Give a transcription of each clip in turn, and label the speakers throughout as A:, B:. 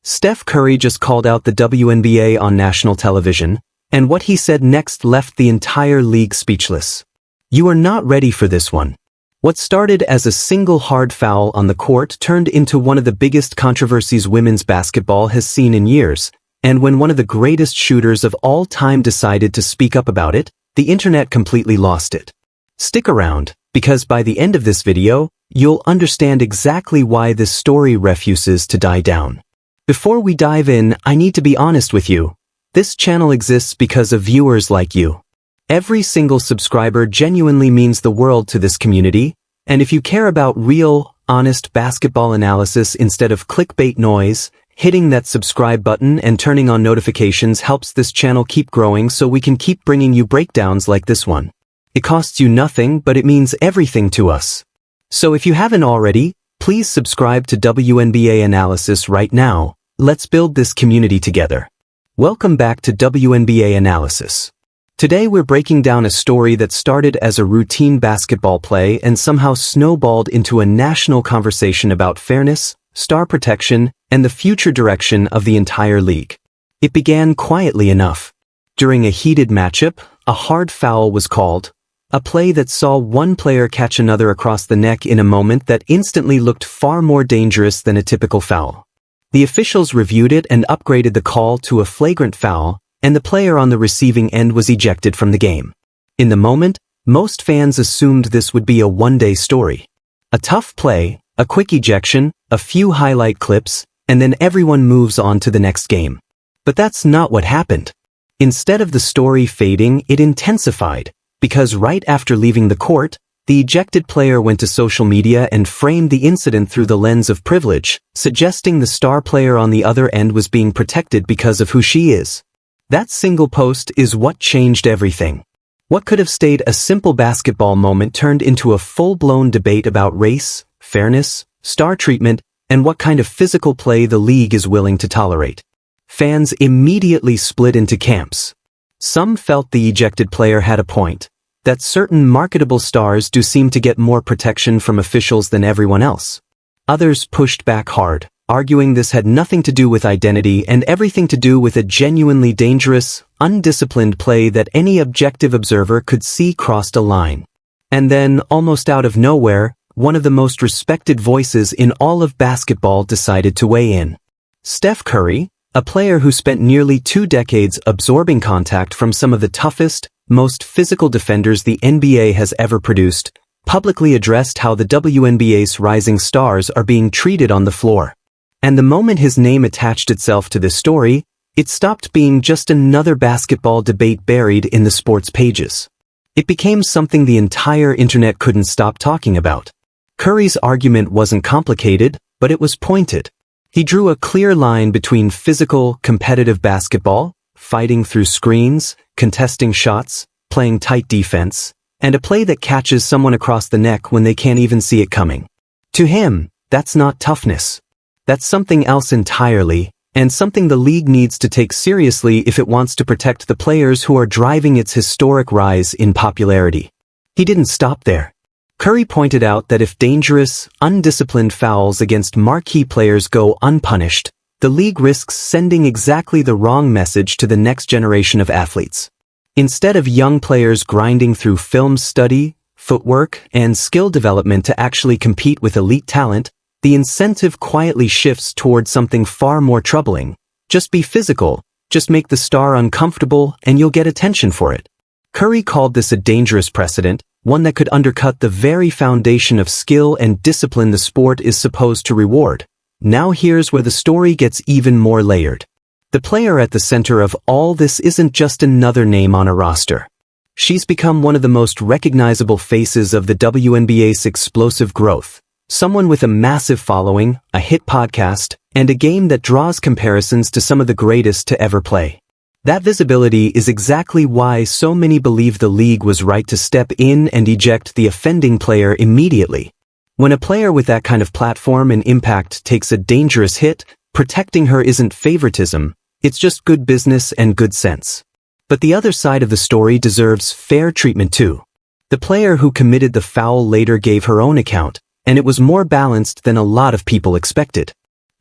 A: Steph Curry just called out the WNBA on national television, and what he said next left the entire league speechless. You are not ready for this one. What started as a single hard foul on the court turned into one of the biggest controversies women's basketball has seen in years, and when one of the greatest shooters of all time decided to speak up about it, the internet completely lost it. Stick around, because by the end of this video, you'll understand exactly why this story refuses to die down. Before we dive in, I need to be honest with you. This channel exists because of viewers like you. Every single subscriber genuinely means the world to this community, and if you care about real, honest basketball analysis instead of clickbait noise, hitting that subscribe button and turning on notifications helps this channel keep growing so we can keep bringing you breakdowns like this one. It costs you nothing, but it means everything to us. So if you haven't already, please subscribe to WNBA Analysis right now. Let's build this community together. Welcome back to WNBA Analysis. Today we're breaking down a story that started as a routine basketball play and somehow snowballed into a national conversation about fairness, star protection, and the future direction of the entire league. It began quietly enough. During a heated matchup, a hard foul was called, a play that saw one player catch another across the neck in a moment that instantly looked far more dangerous than a typical foul. The officials reviewed it and upgraded the call to a flagrant foul, and the player on the receiving end was ejected from the game. In the moment, most fans assumed this would be a one-day story. A tough play, a quick ejection, a few highlight clips, and then everyone moves on to the next game. But that's not what happened. Instead of the story fading, it intensified. Because right after leaving the court, the ejected player went to social media and framed the incident through the lens of privilege, suggesting the star player on the other end was being protected because of who she is. That single post is what changed everything. What could have stayed a simple basketball moment turned into a full-blown debate about race, fairness, star treatment, and what kind of physical play the league is willing to tolerate. Fans immediately split into camps. Some felt the ejected player had a point, that certain marketable stars do seem to get more protection from officials than everyone else. Others pushed back hard, arguing this had nothing to do with identity and everything to do with a genuinely dangerous, undisciplined play that any objective observer could see crossed a line. And then, almost out of nowhere, one of the most respected voices in all of basketball decided to weigh in. Steph Curry, a player who spent nearly 2 decades absorbing contact from some of the toughest, most physical defenders the NBA has ever produced, publicly addressed how the WNBA's rising stars are being treated on the floor. And the moment his name attached itself to this story, it stopped being just another basketball debate buried in the sports pages. It became something the entire internet couldn't stop talking about. Curry's argument wasn't complicated, but it was pointed. He drew a clear line between physical, competitive basketball, fighting through screens, contesting shots, playing tight defense, and a play that catches someone across the neck when they can't even see it coming. To him, that's not toughness. That's something else entirely, and something the league needs to take seriously if it wants to protect the players who are driving its historic rise in popularity. He didn't stop there. Curry pointed out that if dangerous, undisciplined fouls against marquee players go unpunished, the league risks sending exactly the wrong message to the next generation of athletes. Instead of young players grinding through film study, footwork, and skill development to actually compete with elite talent, the incentive quietly shifts toward something far more troubling. Just be physical, just make the star uncomfortable, and you'll get attention for it. Curry called this a dangerous precedent, one that could undercut the very foundation of skill and discipline the sport is supposed to reward. Now here's where the story gets even more layered. The player at the center of all this isn't just another name on a roster. She's become one of the most recognizable faces of the WNBA's explosive growth. Someone with a massive following, a hit podcast, and a game that draws comparisons to some of the greatest to ever play. That visibility is exactly why so many believe the league was right to step in and eject the offending player immediately. When a player with that kind of platform and impact takes a dangerous hit, protecting her isn't favoritism, it's just good business and good sense. But the other side of the story deserves fair treatment too. The player who committed the foul later gave her own account, and it was more balanced than a lot of people expected.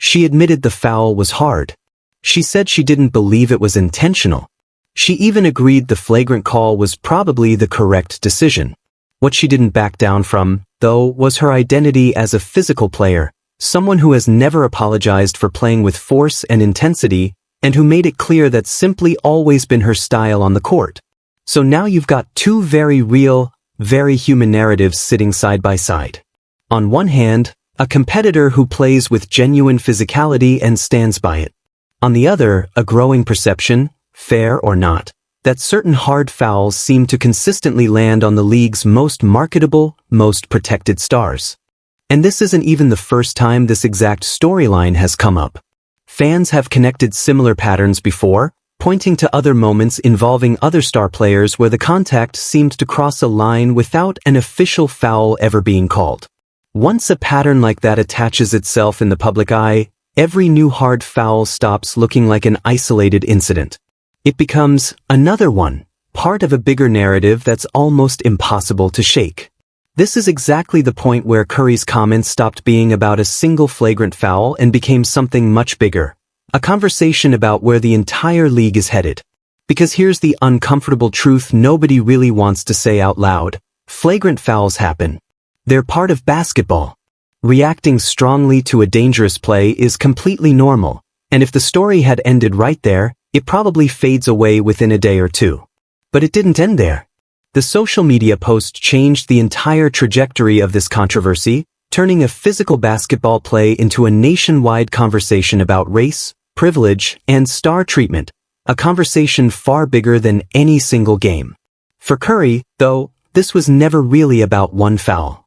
A: She admitted the foul was hard. She said she didn't believe it was intentional. She even agreed the flagrant call was probably the correct decision. What she didn't back down from, though, was her identity as a physical player, someone who has never apologized for playing with force and intensity, and who made it clear that's simply always been her style on the court. So now you've got two very real, very human narratives sitting side by side. On one hand, a competitor who plays with genuine physicality and stands by it. On the other, a growing perception, fair or not, that certain hard fouls seem to consistently land on the league's most marketable, most protected stars. And this isn't even the first time this exact storyline has come up. Fans have connected similar patterns before, pointing to other moments involving other star players where the contact seemed to cross a line without an official foul ever being called. Once a pattern like that attaches itself in the public eye, every new hard foul stops looking like an isolated incident. It becomes another one, part of a bigger narrative that's almost impossible to shake. This is exactly the point where Curry's comments stopped being about a single flagrant foul and became something much bigger, a conversation about where the entire league is headed. Because here's the uncomfortable truth nobody really wants to say out loud: flagrant fouls happen. They're part of basketball. Reacting strongly to a dangerous play is completely normal, and if the story had ended right there, it probably fades away within a day or two. But it didn't end there. The social media post changed the entire trajectory of this controversy, turning a physical basketball play into a nationwide conversation about race, privilege, and star treatment, a conversation far bigger than any single game. For Curry, though, this was never really about one foul.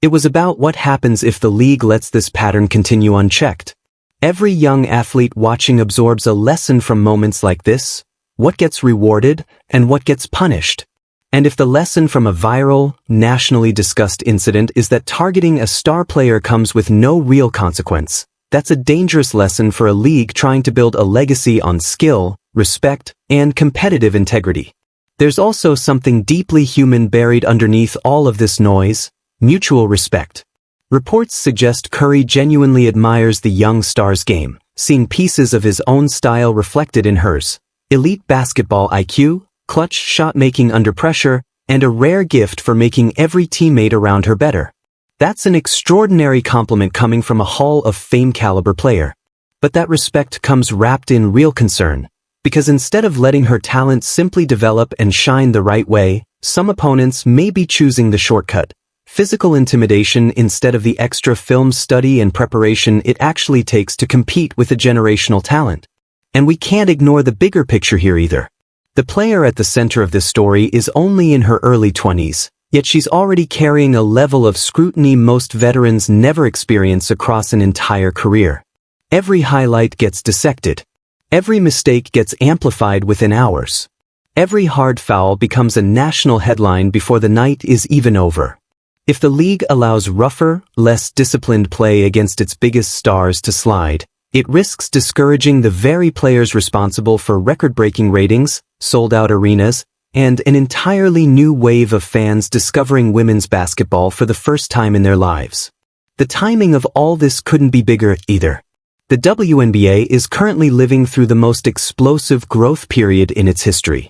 A: It was about what happens if the league lets this pattern continue unchecked. Every young athlete watching absorbs a lesson from moments like this: what gets rewarded and what gets punished. And if the lesson from a viral, nationally discussed incident is that targeting a star player comes with no real consequence, that's a dangerous lesson for a league trying to build a legacy on skill, respect, and competitive integrity. There's also something deeply human buried underneath all of this noise: mutual respect. Reports suggest Curry genuinely admires the young star's game, seeing pieces of his own style reflected in hers: elite basketball IQ, clutch shot-making under pressure, and a rare gift for making every teammate around her better. That's an extraordinary compliment coming from a Hall of Fame caliber player. But that respect comes wrapped in real concern, because instead of letting her talent simply develop and shine the right way, some opponents may be choosing the shortcut: physical intimidation instead of the extra film study and preparation it actually takes to compete with a generational talent. And we can't ignore the bigger picture here either. The player at the center of this story is only in her early 20s, yet she's already carrying a level of scrutiny most veterans never experience across an entire career. Every highlight gets dissected. Every mistake gets amplified within hours. Every hard foul becomes a national headline before the night is even over. If the league allows rougher, less disciplined play against its biggest stars to slide, it risks discouraging the very players responsible for record-breaking ratings, sold-out arenas, and an entirely new wave of fans discovering women's basketball for the first time in their lives. The timing of all this couldn't be bigger either. The WNBA is currently living through the most explosive growth period in its history.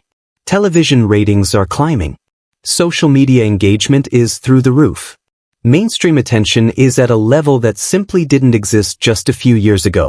A: Television ratings are climbing. Social media engagement is through the roof. Mainstream attention is at a level that simply didn't exist just a few years ago.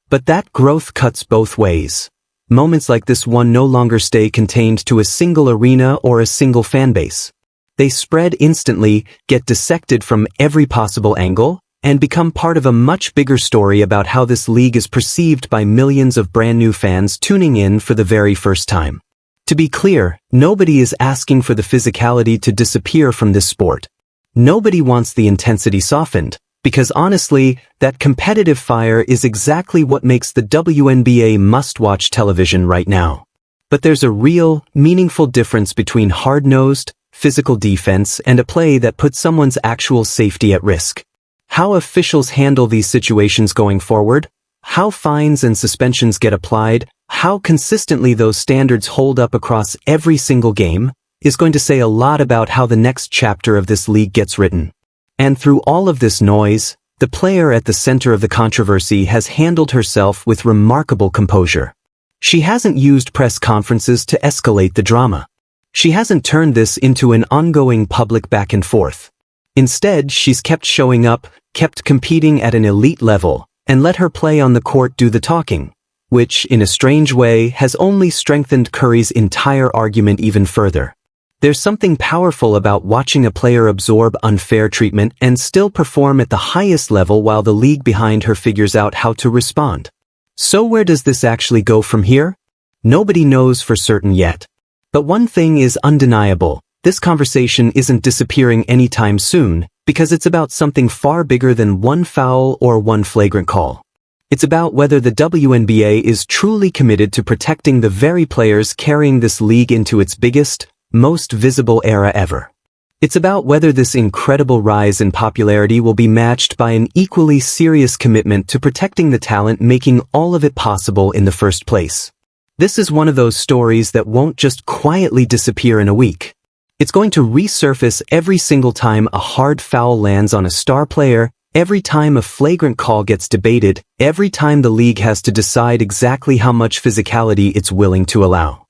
A: But that growth cuts both ways. Moments like this one no longer stay contained to a single arena or a single fan base. They spread instantly, get dissected from every possible angle, and become part of a much bigger story about how this league is perceived by millions of brand new fans tuning in for the very first time. To be clear, nobody is asking for the physicality to disappear from this sport. Nobody wants the intensity softened, because honestly, that competitive fire is exactly what makes the WNBA must-watch television right now. But there's a real, meaningful difference between hard-nosed, physical defense and a play that puts someone's actual safety at risk. How officials handle these situations going forward, how fines and suspensions get applied, how consistently those standards hold up across every single game, is going to say a lot about how the next chapter of this league gets written. And through all of this noise, the player at the center of the controversy has handled herself with remarkable composure. She hasn't used press conferences to escalate the drama. She hasn't turned this into an ongoing public back and forth. Instead, she's kept showing up, kept competing at an elite level, and let her play on the court do the talking, which, in a strange way, has only strengthened Curry's entire argument even further. There's something powerful about watching a player absorb unfair treatment and still perform at the highest level while the league behind her figures out how to respond. So where does this actually go from here? Nobody knows for certain yet. But one thing is undeniable: this conversation isn't disappearing anytime soon, because it's about something far bigger than one foul or one flagrant call. It's about whether the WNBA is truly committed to protecting the very players carrying this league into its biggest, most visible era ever. It's about whether this incredible rise in popularity will be matched by an equally serious commitment to protecting the talent making all of it possible in the first place. This is one of those stories that won't just quietly disappear in a week. It's going to resurface every single time a hard foul lands on a star player, every time a flagrant call gets debated, every time the league has to decide exactly how much physicality it's willing to allow.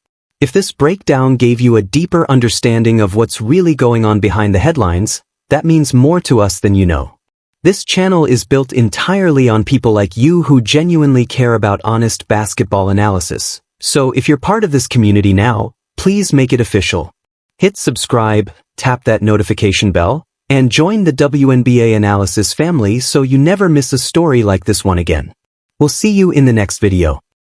A: If this breakdown gave you a deeper understanding of what's really going on behind the headlines, that means more to us than you know. This channel is built entirely on people like you who genuinely care about honest basketball analysis. So if you're part of this community now, please make it official. Hit subscribe, tap that notification bell, and join the WNBA analysis family so you never miss a story like this one again. We'll see you in the next video.